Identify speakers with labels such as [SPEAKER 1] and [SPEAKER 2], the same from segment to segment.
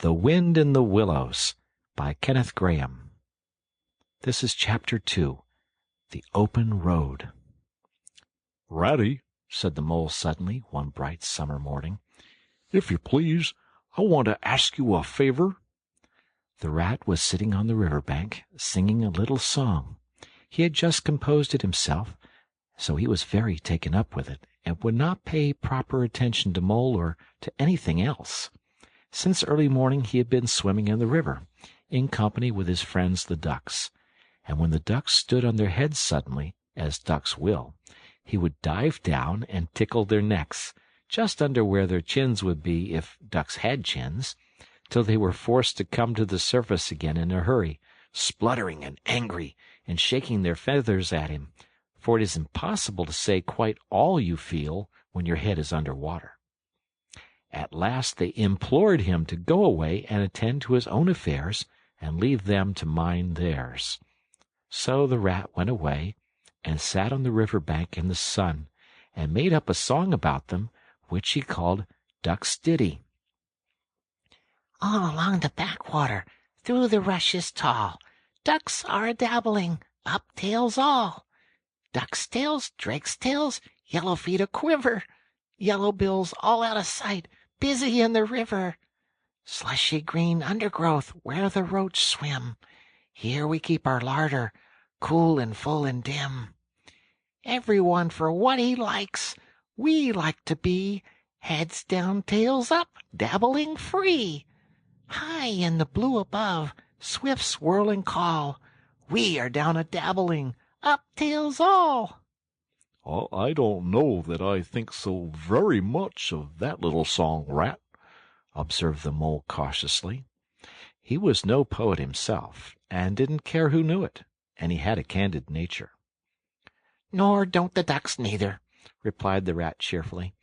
[SPEAKER 1] The Wind in the Willows by Kenneth Grahame. This is Chapter 2, The Open Road.
[SPEAKER 2] "Ratty,"
[SPEAKER 1] said the mole suddenly one bright summer morning,
[SPEAKER 2] "if you please, I want to ask you a favor."
[SPEAKER 1] The rat was sitting on the riverbank, singing a little song. He had just composed it himself, so he was very taken up with it, and would not pay proper attention to Mole or to anything else. Since early morning he had been swimming in the river, in company with his friends the ducks, and when the ducks stood on their heads suddenly, as ducks will, he would dive down and tickle their necks, just under where their chins would be if ducks had chins, till they were forced to come to the surface again in a hurry, spluttering and angry, and shaking their feathers at him, for it is impossible to say quite all you feel when your head is under water. At last they implored him to go away and attend to his own affairs, and leave them to mind theirs. So the rat went away, and sat on the river bank in the sun, and made up a song about them, which he called Duck's Ditty.
[SPEAKER 3] All along the backwater, through the rushes tall, ducks are a-dabbling, up tails all. Ducks' tails, drakes' tails, yellow feet a-quiver, yellow bills all out of sight, busy in the river. Slushy green undergrowth where the roach swim. Here we keep our larder, cool and full and dim. Every one for what he likes. We like to be heads down, tails up, dabbling free. High in the blue above, swift swirl and call. We are down a-dabbling, up tails all.
[SPEAKER 2] "I don't know that I think so very much of that little song, Rat,"
[SPEAKER 1] observed the mole cautiously. He was no poet himself, and didn't care who knew it, and he had a candid nature.
[SPEAKER 3] Nor don't the ducks neither, replied the rat cheerfully.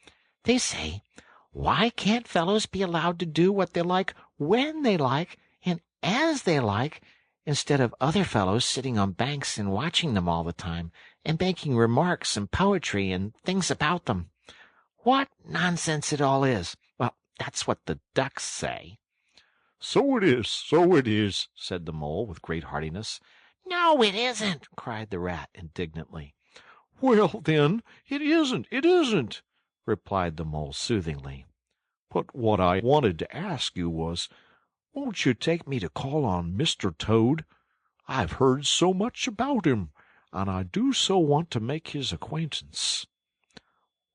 [SPEAKER 3] They say, why can't fellows be allowed to do what they like when they like and as they like, instead of other fellows sitting on banks and watching them all the time, and making remarks and poetry and things about them? What nonsense it all is! Well, that's what the ducks say.
[SPEAKER 2] So it is, said the mole with great heartiness.
[SPEAKER 3] No, it isn't,
[SPEAKER 1] cried the rat indignantly.
[SPEAKER 2] Well, then, it isn't, replied the mole soothingly. But what I wanted to ask you was, won't you take me to call on Mr. Toad? I've heard so much about him, and I do so want to make his acquaintance.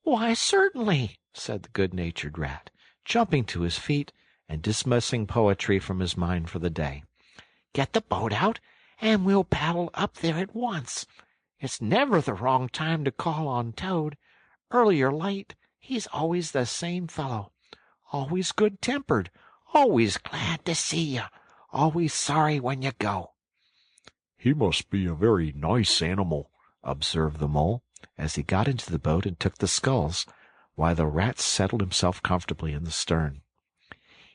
[SPEAKER 1] Why, certainly, said the good-natured rat, jumping to his feet and dismissing poetry from his mind for the day.
[SPEAKER 3] Get the boat out, and we'll paddle up there at once. It's never the wrong time to call on Toad. Early or late, he's always the same fellow, always good-tempered, always glad to see you, always sorry when you go.
[SPEAKER 2] He must be a very nice animal,
[SPEAKER 1] observed the mole, as he got into the boat and took the sculls, while the rat settled himself comfortably in the stern.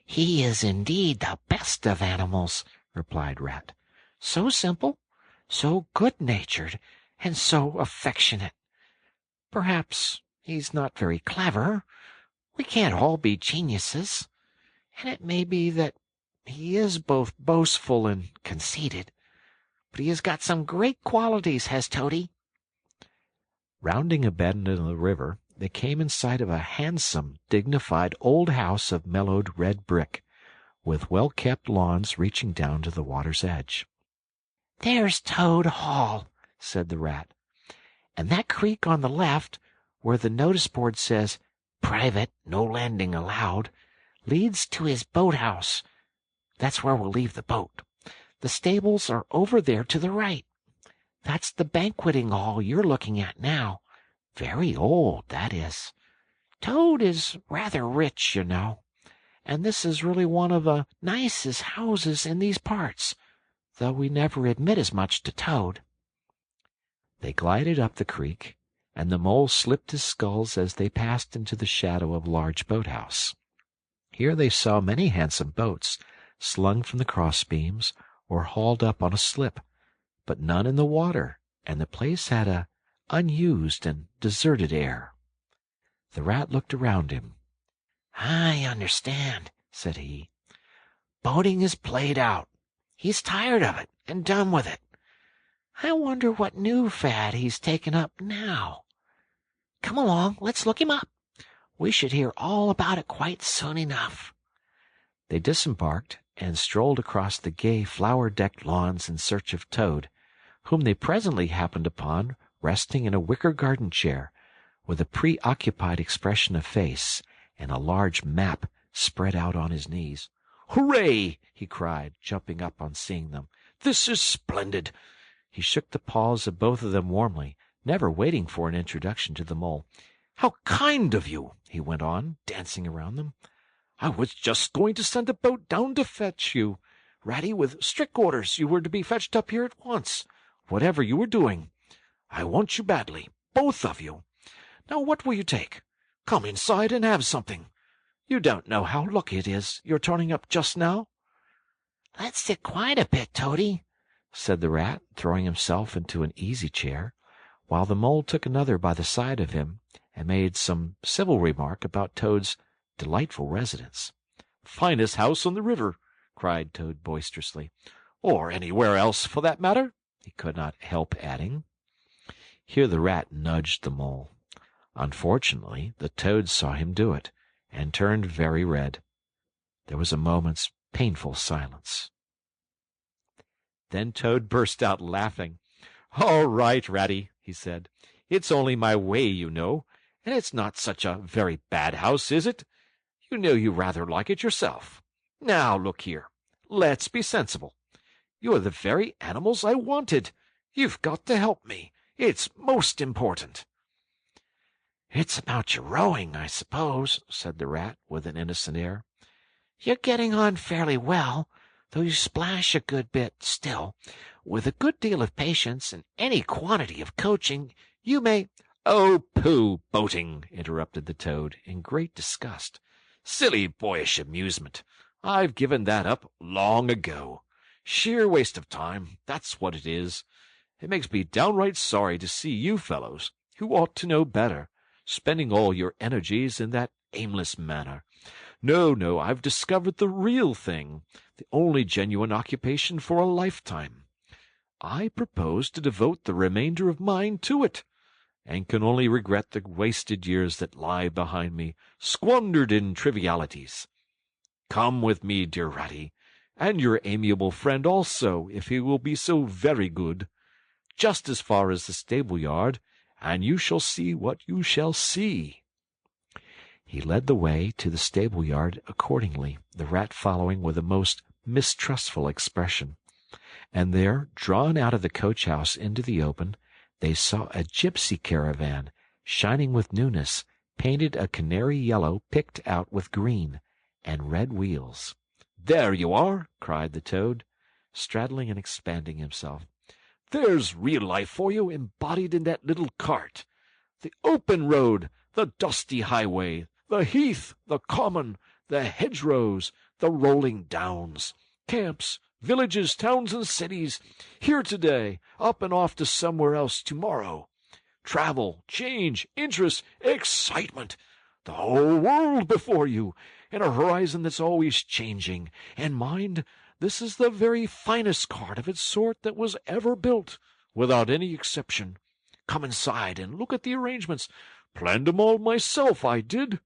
[SPEAKER 3] He is indeed the best of animals, replied Rat. So simple, so good-natured, and so affectionate. Perhaps he's not very clever. We can't all be geniuses. And it may be that he is both boastful and conceited. But he has got some great qualities, has Toady.
[SPEAKER 1] Rounding a bend in the river, they came in sight of a handsome, dignified old house of mellowed red brick, with well-kept lawns reaching down to the water's edge.
[SPEAKER 3] There's Toad Hall, said the rat. And that creek on the left, where the notice board says, Private, no landing allowed, leads to his boathouse. That's where we'll leave the boat. The stables are over there to the right. That's the banqueting hall you're looking at now. Very old, that is. Toad is rather rich, you know, and this is really one of the nicest houses in these parts, though we never admit as much to Toad.
[SPEAKER 1] They glided up the creek, and the mole slipped his sculls as they passed into the shadow of a large boathouse. Here they saw many handsome boats, slung from the crossbeams or hauled up on a slip, but none in the water, and the place had a unused and deserted air. The rat looked around him.
[SPEAKER 3] I understand, said he. Boating is played out. He's tired of it and done with it. I wonder what new fad he's taken up now. Come along, let's look him up. We should hear all about it quite soon enough."
[SPEAKER 1] They disembarked and strolled across the gay flower-decked lawns in search of Toad, whom they presently happened upon resting in a wicker garden chair, with a preoccupied expression of face and a large map spread out on his knees.
[SPEAKER 2] "Hooray!" he cried, jumping up on seeing them. "This is splendid!"
[SPEAKER 1] He shook the paws of both of them warmly, never waiting for an introduction to the Mole.
[SPEAKER 2] "How kind of you!" he went on, dancing around them. "I was just going to send a boat down to fetch you, Ratty, with strict orders you were to be fetched up here at once, whatever you were doing. I want you badly, both of you. Now what will you take? Come inside and have something. You don't know how lucky it is you're turning up just now."
[SPEAKER 3] "Let's sit quiet a bit, Toady,"
[SPEAKER 1] said the Rat, throwing himself into an easy chair, while the Mole took another by the side of him and made some civil remark about Toad's delightful residence.
[SPEAKER 2] "Finest house on the river," cried Toad boisterously. "Or anywhere else, for that matter," he could not help adding.
[SPEAKER 1] Here the Rat nudged the Mole. Unfortunately, the Toad saw him do it, and turned very red. There was a moment's painful silence.
[SPEAKER 2] Then Toad burst out laughing. "All right, Ratty," he said. "It's only my way, you know, and it's not such a very bad house, is it? You know you rather like it yourself. Now, look here. Let's be sensible. You're the very animals I wanted. You've got to help me. It's most important."
[SPEAKER 3] "It's about your rowing, I suppose," said the Rat, with an innocent air. "You're getting on fairly well, though you splash a good bit still. With a good deal of patience and any quantity of coaching, you may—"
[SPEAKER 2] "Oh, pooh, boating!" interrupted the Toad, in great disgust. "Silly boyish amusement. I've given that up long ago. Sheer waste of time, that's what it is. It makes me downright sorry to see you fellows, who ought to know better, spending all your energies in that aimless manner. No, I've discovered the real thing, the only genuine occupation for a lifetime. I propose to devote the remainder of mine to it, and can only regret the wasted years that lie behind me, squandered in trivialities. Come with me, dear Ratty, and your amiable friend also, if he will be so very good, just as far as the stable-yard, and you shall see what you shall see."
[SPEAKER 1] He led the way to the stable-yard accordingly, the Rat following with a most mistrustful expression. And there, drawn out of the coach-house into the open, they saw a gypsy caravan, shining with newness, painted a canary yellow picked out with green, and red wheels.
[SPEAKER 2] "There you are!"
[SPEAKER 1] cried the Toad, straddling and expanding himself.
[SPEAKER 2] "There's real life for you, embodied in that little cart. The open road, the dusty highway, the heath, the common, the hedgerows, the rolling downs, camps, villages, towns, and cities, here today, up and off to somewhere else tomorrow. Travel, change, interest, excitement, the whole world before you, and a horizon that's always changing. And mind, this is the very finest cart of its sort that was ever built, without any exception. Come inside and look at the arrangements. Planned 'em all myself, I did."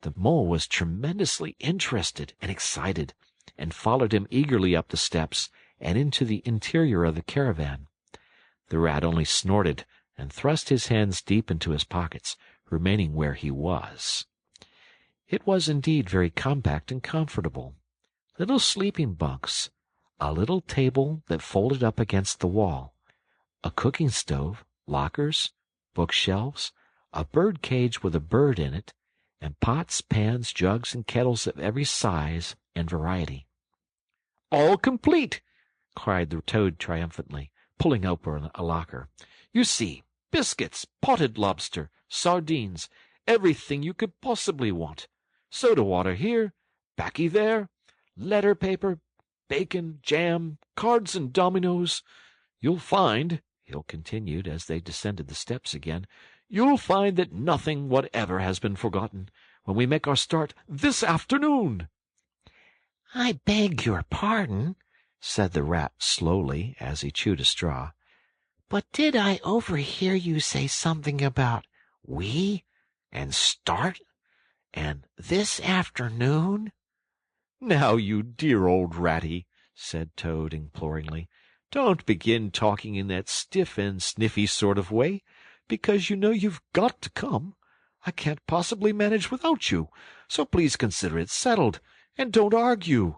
[SPEAKER 1] The Mole was tremendously interested and excited, and followed him eagerly up the steps and into the interior of the caravan. The Rat only snorted and thrust his hands deep into his pockets, remaining where he was. It was indeed very compact and comfortable. Little sleeping bunks, a little table that folded up against the wall, a cooking stove, lockers, bookshelves, a bird cage with a bird in it, and pots, pans, jugs, and kettles of every size and variety.
[SPEAKER 2] "All complete!" cried the Toad triumphantly, pulling open a locker. "You see, biscuits, potted lobster, sardines, everything you could possibly want. Soda water here, baccy there, letter paper, bacon, jam, cards and dominoes. You'll find," Hill continued as they descended the steps again, "you'll find that nothing whatever has been forgotten when we make our start this afternoon."
[SPEAKER 1] "I beg your pardon," said the Rat slowly as he chewed a straw, "but did I overhear you say something about 'we' and 'start' and 'this afternoon'?"
[SPEAKER 2] "Now, you dear old Ratty," said Toad imploringly, "don't begin talking in that stiff and sniffy sort of way, because you know you've got to come. I can't possibly manage without you, so please consider it settled, and don't argue.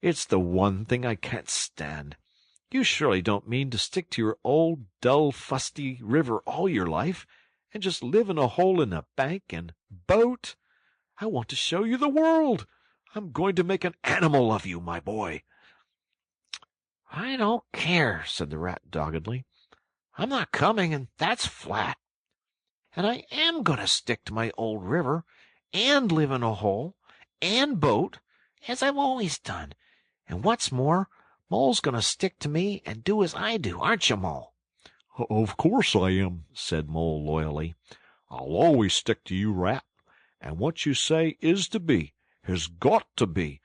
[SPEAKER 2] It's the one thing I can't stand. You surely don't mean to stick to your old, dull, fusty river all your life, and just live in a hole in a bank and boat? I want to show you the world. I'm going to make an animal of you, my boy."
[SPEAKER 1] "I don't care," said the Rat doggedly. "I'm not coming, and that's flat. And I am going to stick to my old river, and live in a hole, and boat, as I've always done. And what's more, Mole's going to stick to me and do as I do, aren't you, Mole?"
[SPEAKER 2] "Of course I am," said Mole loyally. "I'll always stick to you, Rat, and what you say is to be, has got to be.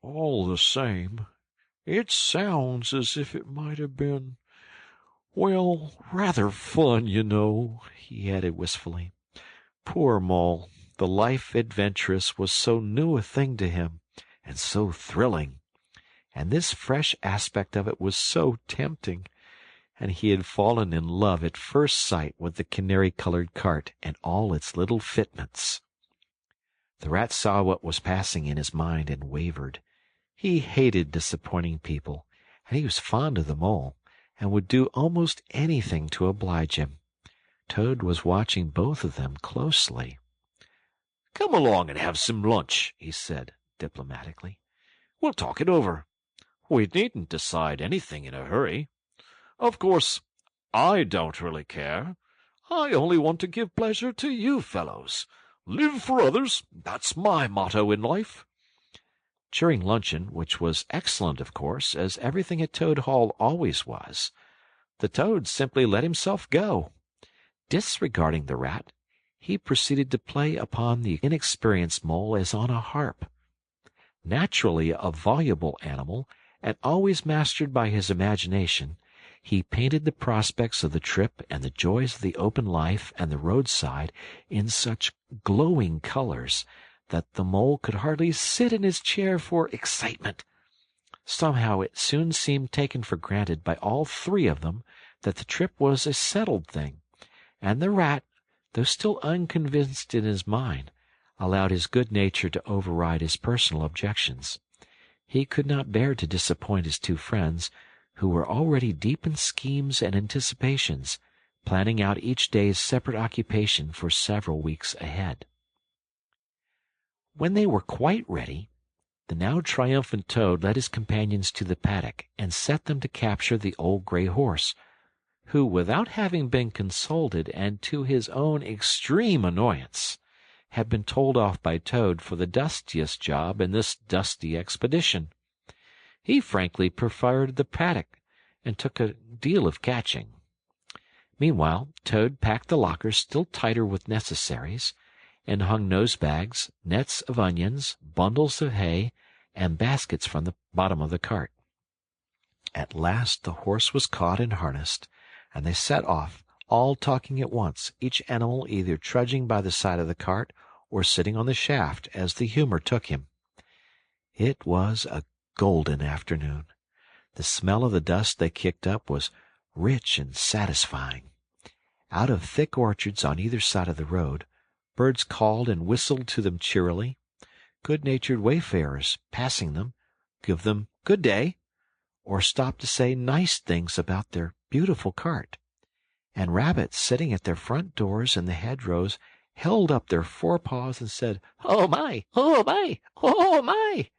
[SPEAKER 2] All the same, it sounds as if it might have been, well, rather fun, you know," he added wistfully. Poor Mole! The life adventurous was so new a thing to him, and so thrilling, and this fresh aspect of it was so tempting, and he had fallen in love at first sight with the canary-colored cart and all its little fitments. The Rat saw what was passing in his mind and wavered. He hated disappointing people, and he was fond of the Mole, and would do almost anything to oblige him. Toad was watching both of them closely. "Come along and have some lunch," he said diplomatically. "We'll talk it over. We needn't decide anything in a hurry. Of course, I don't really care. I only want to give pleasure to you fellows. Live for others, that's my motto in life."
[SPEAKER 1] During luncheon, which was excellent, of course, as everything at Toad Hall always was, the Toad simply let himself go. Disregarding the Rat, he proceeded to play upon the inexperienced Mole as on a harp. Naturally a voluble animal, and always mastered by his imagination, he painted the prospects of the trip and the joys of the open life and the roadside in such glowing colors that the Mole could hardly sit in his chair for excitement. Somehow it soon seemed taken for granted by all three of them that the trip was a settled thing, and the Rat, though still unconvinced in his mind, allowed his good nature to override his personal objections. He could not bear to disappoint his two friends, who were already deep in schemes and anticipations, planning out each day's separate occupation for several weeks ahead. When they were quite ready, the now triumphant Toad led his companions to the paddock and set them to capture the old gray horse, who, without having been consulted and to his own extreme annoyance, had been told off by Toad for the dustiest job in this dusty expedition. He frankly preferred the paddock and took a deal of catching. Meanwhile, Toad packed the lockers still tighter with necessaries, and hung nose-bags, nets of onions, bundles of hay, and baskets from the bottom of the cart. At last the horse was caught and harnessed, and they set off, all talking at once, each animal either trudging by the side of the cart or sitting on the shaft as the humor took him. It was a golden afternoon. The smell of the dust they kicked up was rich and satisfying. Out of thick orchards on either side of the road, birds called and whistled to them cheerily. Good-natured wayfarers, passing them, give them good day, or stop to say nice things about their beautiful cart. And rabbits sitting at their front doors in the hedgerows held up their forepaws and said, "Oh my! Oh my! Oh my!"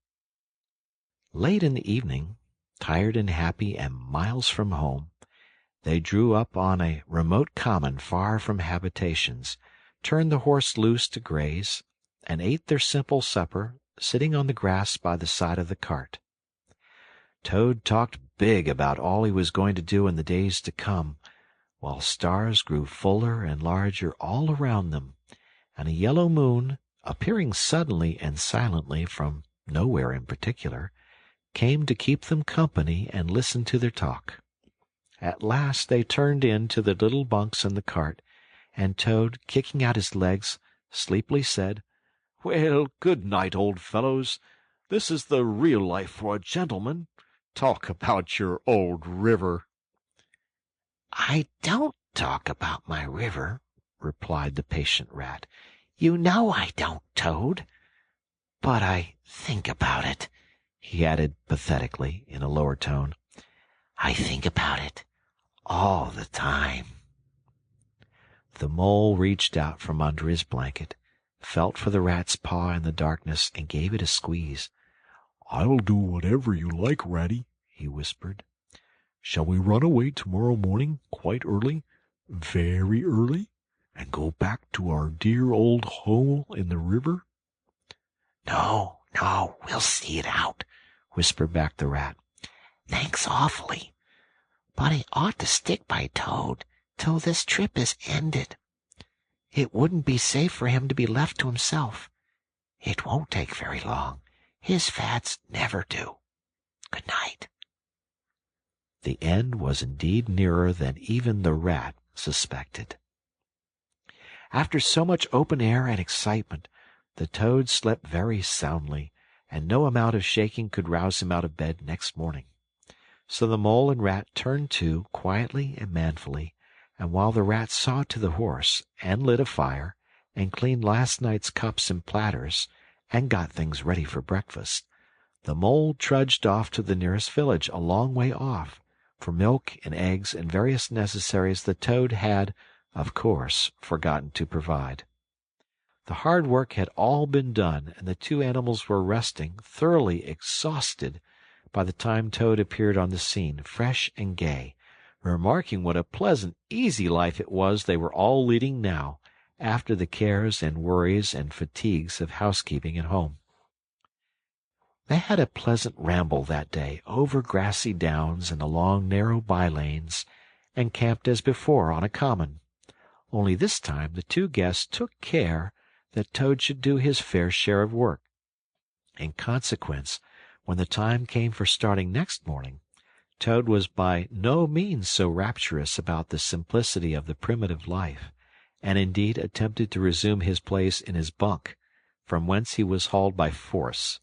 [SPEAKER 1] Late in the evening, tired and happy and miles from home, they drew up on a remote common far from habitations, turned the horse loose to graze, and ate their simple supper, sitting on the grass by the side of the cart. Toad talked big about all he was going to do in the days to come, while stars grew fuller and larger all around them, and a yellow moon, appearing suddenly and silently from nowhere in particular, came to keep them company and listen to their talk. At last they turned in to the little bunks in the cart, and Toad, kicking out his legs, sleepily said,
[SPEAKER 2] "Well, good night, old fellows. This is the real life for a gentleman. Talk about your old river."
[SPEAKER 3] I don't talk about my river, replied the patient rat. You know I don't, Toad. But I think about it, he added pathetically in a lower tone. I think about it all the time. The mole reached out from under his blanket, felt for the rat's paw in the darkness, and gave it a squeeze.
[SPEAKER 2] "I'll do whatever you like, Ratty," he whispered. "Shall we run away tomorrow morning quite early, very early, and go back to our dear old hole in the river?"
[SPEAKER 3] No, we'll see it out, whispered back the rat. Thanks awfully, but I ought to stick by Toad till this trip is ended. It wouldn't be safe for him to be left to himself. It won't take very long. His fads never do. Good night.
[SPEAKER 1] The end was indeed nearer than even the rat suspected. After so much open air and excitement, the Toad slept very soundly, and no amount of shaking could rouse him out of bed next morning. So the mole and rat turned to quietly and manfully, and while the rat saw to the horse, and lit a fire, and cleaned last night's cups and platters, and got things ready for breakfast, the mole trudged off to the nearest village a long way off, for milk and eggs and various necessaries the Toad had, of course, forgotten to provide. The hard work had all been done, and the two animals were resting, thoroughly exhausted, by the time Toad appeared on the scene, fresh and gay, remarking what a pleasant, easy life it was they were all leading now, after the cares and worries and fatigues of housekeeping at home. They had a pleasant ramble that day over grassy downs and along narrow by-lanes, and camped as before on a common. Only this time the two guests took care that Toad should do his fair share of work. In consequence, when the time came for starting next morning, Toad was by no means so rapturous about the simplicity of the primitive life, and indeed attempted to resume his place in his bunk, from whence he was hauled by force.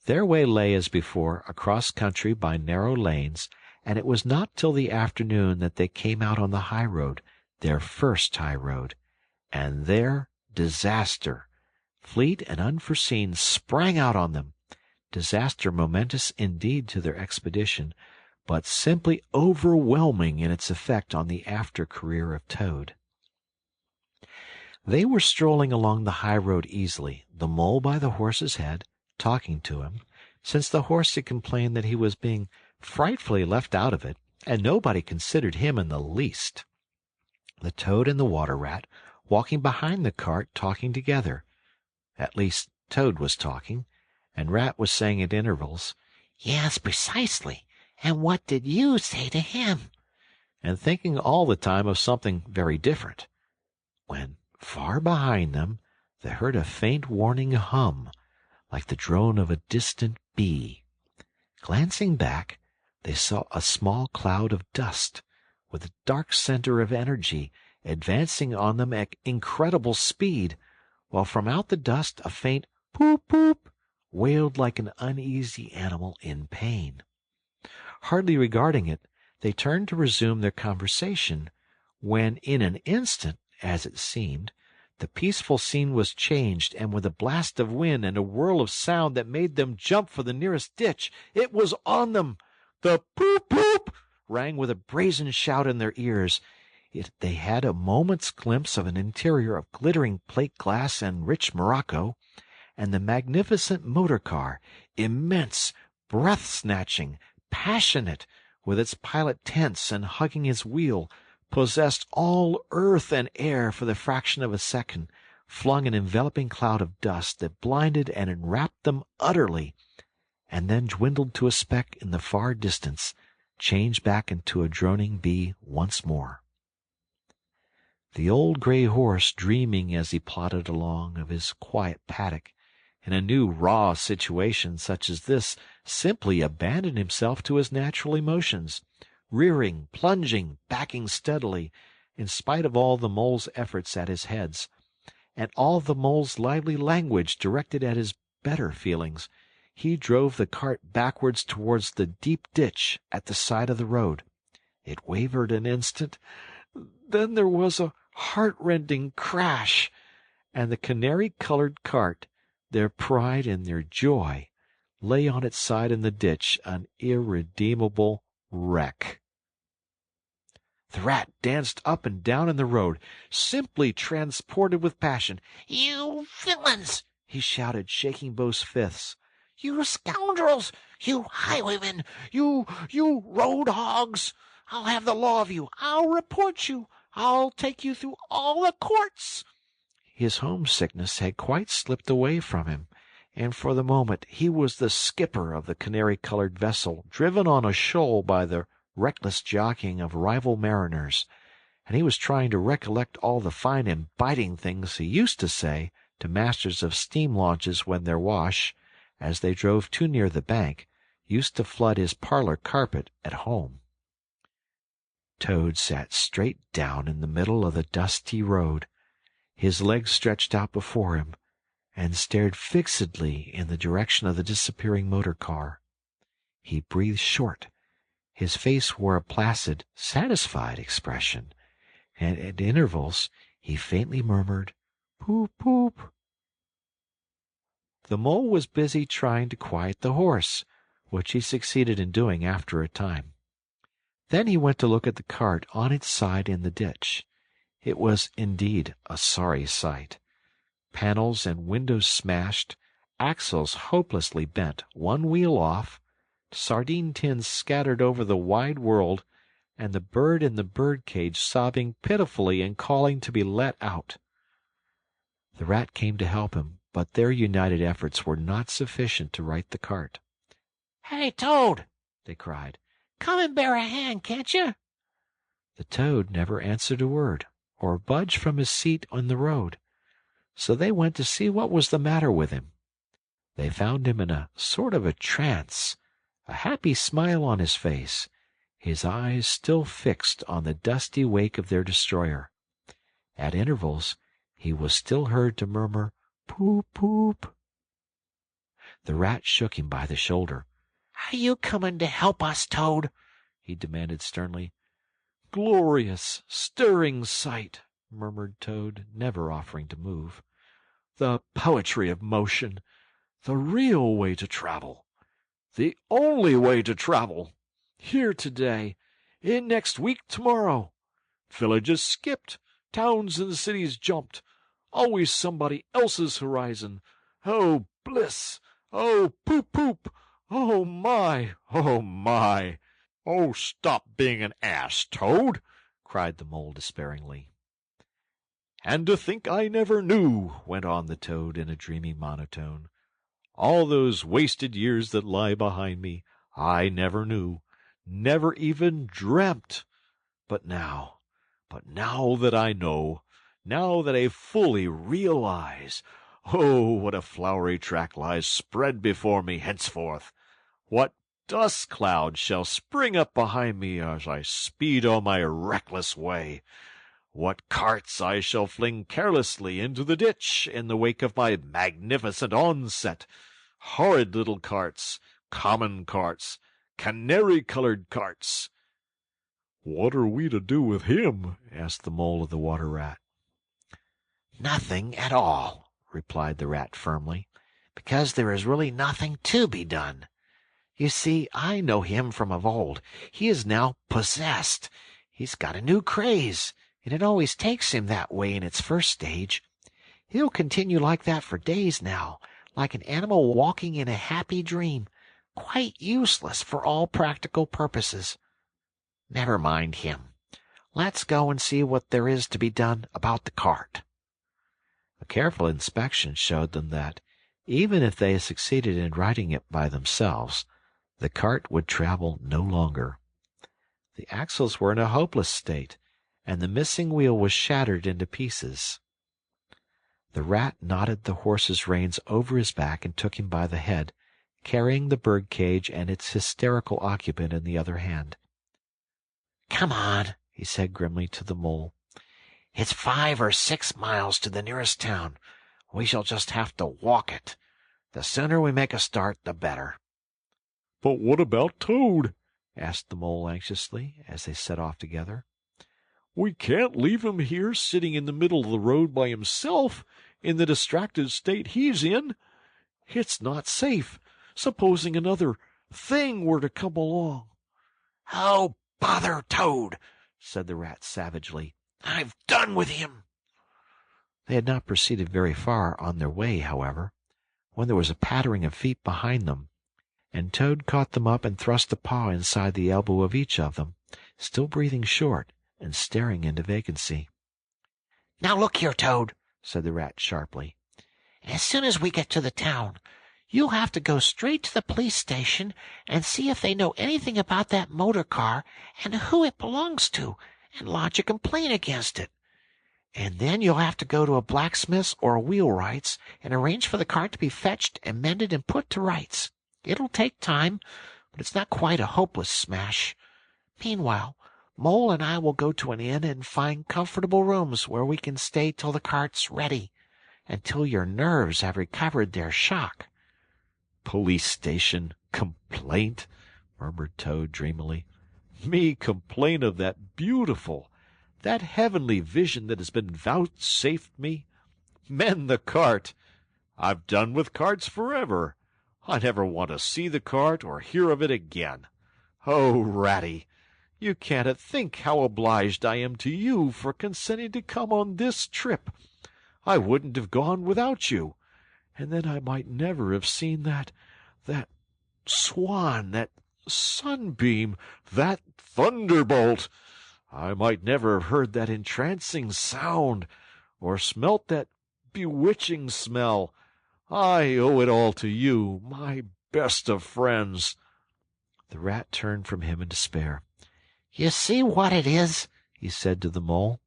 [SPEAKER 1] Their way lay, as before, across country by narrow lanes, and it was not till the afternoon that they came out on the high road, their first high road, and there disaster, fleet and unforeseen, sprang out on them. Disaster momentous indeed to their expedition, but simply overwhelming in its effect on the after career of Toad. They were strolling along the high road easily, the mole by the horse's head, talking to him, since the horse had complained that he was being frightfully left out of it, and nobody considered him in the least. The Toad and the water rat walking behind the cart, talking together. At least Toad was talking, and Rat was saying at intervals,
[SPEAKER 3] Yes, precisely. And what did you say to him?
[SPEAKER 1] And thinking all the time of something very different, when far behind them they heard a faint warning hum, like the drone of a distant bee. Glancing back, they saw a small cloud of dust, with a dark center of energy, advancing on them at incredible speed, while from out the dust a faint poop poop wailed like an uneasy animal in pain. Hardly regarding it, they turned to resume their conversation, when in an instant, as it seemed, the peaceful scene was changed, and with a blast of wind and a whirl of sound that made them jump for the nearest ditch, it was on them. The poop poop rang with a brazen shout in their ears. They had a moment's glimpse of an interior of glittering plate glass and rich morocco, and the magnificent motor car, immense, breath-snatching, passionate, with its pilot tense and hugging his wheel, possessed all earth and air for the fraction of a second, flung an enveloping cloud of dust that blinded and enwrapped them utterly, and then dwindled to a speck in the far distance, changed back into a droning bee once more. The old gray horse, dreaming as he plodded along of his quiet paddock,
[SPEAKER 2] in a new raw situation such as this, simply abandoned himself to his natural emotions, rearing, plunging, backing steadily, in spite of all the mole's efforts at his heads, and all the mole's lively language directed at his better feelings. He drove the cart backwards towards the deep ditch at the side of the road. It wavered an instant. Then there was a heart-rending crash, and the canary-colored cart, their pride and their joy, lay on its side in the ditch, an irredeemable wreck. The rat danced up and down in the road, simply transported with passion.
[SPEAKER 3] "You villains!"
[SPEAKER 2] he shouted, shaking both fists.
[SPEAKER 3] "You scoundrels! You highwaymen! You road hogs! I'll have the law of you! I'll report you! I'll take you through all the courts!"
[SPEAKER 1] His homesickness had quite slipped away from him, and for the moment he was the skipper of the canary-colored vessel, driven on a shoal by the reckless jockeying of rival mariners, and he was trying to recollect all the fine and biting things he used to say to masters of steam launches when their wash, as they drove too near the bank, used to flood his parlor carpet at home. Toad sat straight down in the middle of the dusty road, his legs stretched out before him, and stared fixedly in the direction of the disappearing motor car. He breathed short. His face wore a placid, satisfied expression, and at intervals he faintly murmured, "Poop, poop." The mole was busy trying to quiet the horse, which he succeeded in doing after a time. Then he went to look at the cart on its side in the ditch. It was indeed a sorry sight. Panels and windows smashed, axles hopelessly bent, one wheel off, sardine tins scattered over the wide world, and the bird in the bird-cage sobbing pitifully and calling to be let out. The rat came to help him, but their united efforts were not sufficient to right the cart.
[SPEAKER 3] "Hey, Toad!"
[SPEAKER 1] they cried.
[SPEAKER 3] "Come and bear a hand, can't you?"
[SPEAKER 1] The toad never answered a word, or budged from his seat on the road, so they went to see what was the matter with him. They found him in a sort of a trance, a happy smile on his face, his eyes still fixed on the dusty wake of their destroyer. At intervals he was still heard to murmur, "Poop, poop." The rat shook him by the shoulder.
[SPEAKER 3] "Are you coming to help us, Toad?"
[SPEAKER 1] he demanded sternly. "Glorious, stirring sight," murmured Toad, never offering to move. "The poetry of motion, the real way to travel, the only way to travel. Here today, in next week tomorrow. Villages skipped, towns and cities jumped. Always somebody else's horizon. Oh, bliss! Oh, poop, poop! Oh, my! Oh, my!"
[SPEAKER 2] "Oh, stop being an ass, Toad!"
[SPEAKER 1] cried the mole despairingly.
[SPEAKER 2] "And to think I never knew," went on the toad in a dreamy monotone. "All those wasted years that lie behind me, I never knew, never even dreamt. But now that I know, now that I fully realize, oh, what a flowery track lies spread before me henceforth! What dust clouds shall spring up behind me as I speed on my reckless way! What carts I shall fling carelessly into the ditch in the wake of my magnificent onset! Horrid little carts, common carts, canary-colored carts!" "What are we to do with him?" asked the mole of the water rat.
[SPEAKER 3] "Nothing at all," replied the rat firmly, "because there is really nothing to be done. You see, I know him from of old. He is now possessed. He's got a new craze, and it always takes him that way in its first stage. He'll continue like that for days now, like an animal walking in a happy dream, quite useless for all practical purposes. Never mind him. Let's go and see what there is to be done about the cart."
[SPEAKER 1] A careful inspection showed them that, even if they succeeded in righting it by themselves, the cart would travel no longer. The axles were in a hopeless state, and the missing wheel was shattered into pieces. The rat knotted the horse's reins over his back and took him by the head, carrying the bird cage and its hysterical occupant in the other hand.
[SPEAKER 3] "Come on,"
[SPEAKER 1] he said grimly to the mole.
[SPEAKER 3] "It's 5 or 6 miles to the nearest town. We shall just have to walk it. The sooner we make a start, the better."
[SPEAKER 2] "But what about Toad?"
[SPEAKER 1] asked the mole anxiously, as they set off together.
[SPEAKER 2] "We can't leave him here sitting in the middle of the road by himself in the distracted state he's in. It's not safe, supposing another thing were to come along."
[SPEAKER 3] "Oh, bother Toad," said the rat savagely. "I've done with him."
[SPEAKER 1] They had not proceeded very far on their way, however, when there was a pattering of feet behind them, and Toad caught them up and thrust a paw inside the elbow of each of them, still breathing short and staring into vacancy.
[SPEAKER 3] "Now look here, Toad,"
[SPEAKER 1] said the rat sharply.
[SPEAKER 3] "as soon as we get to the town, you'll have to go straight to the police station and see if they know anything about that motor car and who it belongs to, and lodge a complaint against it. And then you'll have to go to a blacksmith's or a wheelwright's and arrange for the car to be fetched and mended and put to rights. It'll take time, but it's not quite a hopeless smash. Meanwhile, Mole and I will go to an inn and find comfortable rooms where we can stay till the cart's ready, until your nerves have recovered their shock."
[SPEAKER 2] "Police station complaint," murmured Toad dreamily. "Me complain of that beautiful, that heavenly vision that has been vouchsafed me? Mend the cart! I've done with carts forever. I never want to see the cart or hear of it again. Oh, Ratty, you can't think how obliged I am to you for consenting to come on this trip. I wouldn't have gone without you, and then I might never have seen that swan, that sunbeam, that thunderbolt. I might never have heard that entrancing sound, or smelt that bewitching smell. I owe it all to you, my best of friends."
[SPEAKER 1] The rat turned from him in despair.
[SPEAKER 3] "You see what it is?"
[SPEAKER 1] he said to the mole,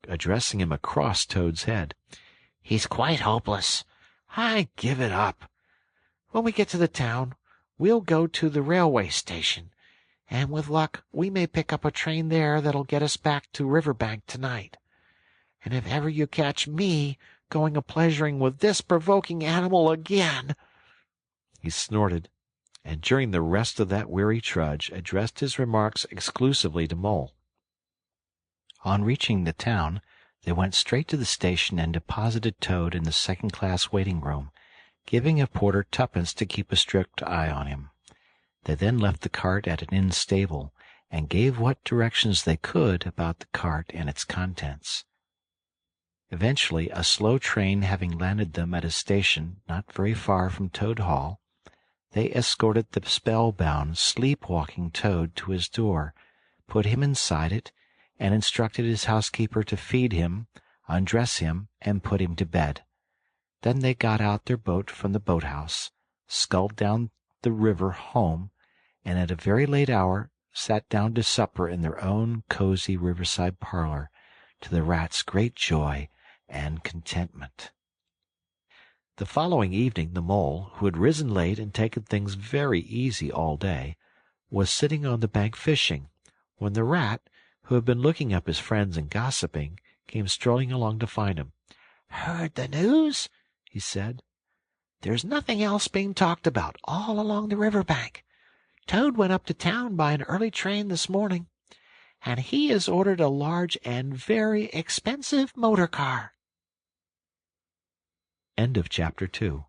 [SPEAKER 1] addressing him across Toad's head.
[SPEAKER 3] "He's quite hopeless. I give it up. When we get to the town, we'll go to the railway station, and with luck we may pick up a train there that'll get us back to Riverbank tonight. And if ever you catch me going a-pleasuring with this provoking animal again—"
[SPEAKER 1] He snorted, and during the rest of that weary trudge addressed his remarks exclusively to Mole. On reaching the town, they went straight to the station and deposited Toad in the second-class waiting-room, giving a porter 2d to keep a strict eye on him. They then left the cart at an inn stable, and gave what directions they could about the cart and its contents. Eventually, a slow train having landed them at a station not very far from Toad Hall, they escorted the spellbound, sleep-walking Toad to his door, put him inside it, and instructed his housekeeper to feed him, undress him, and put him to bed. Then they got out their boat from the boathouse, sculled down the river home, and at a very late hour sat down to supper in their own cozy riverside parlor, to the rat's great joy and contentment. The following evening the mole, who had risen late and taken things very easy all day, was sitting on the bank fishing, when the rat, who had been looking up his friends and gossiping, came strolling along to find him.
[SPEAKER 3] "Heard the news?" he said. "There's nothing else being talked about all along the riverbank. Toad went up to town by an early train this morning, and he has ordered a large and very expensive motor car."
[SPEAKER 1] End of chapter 2.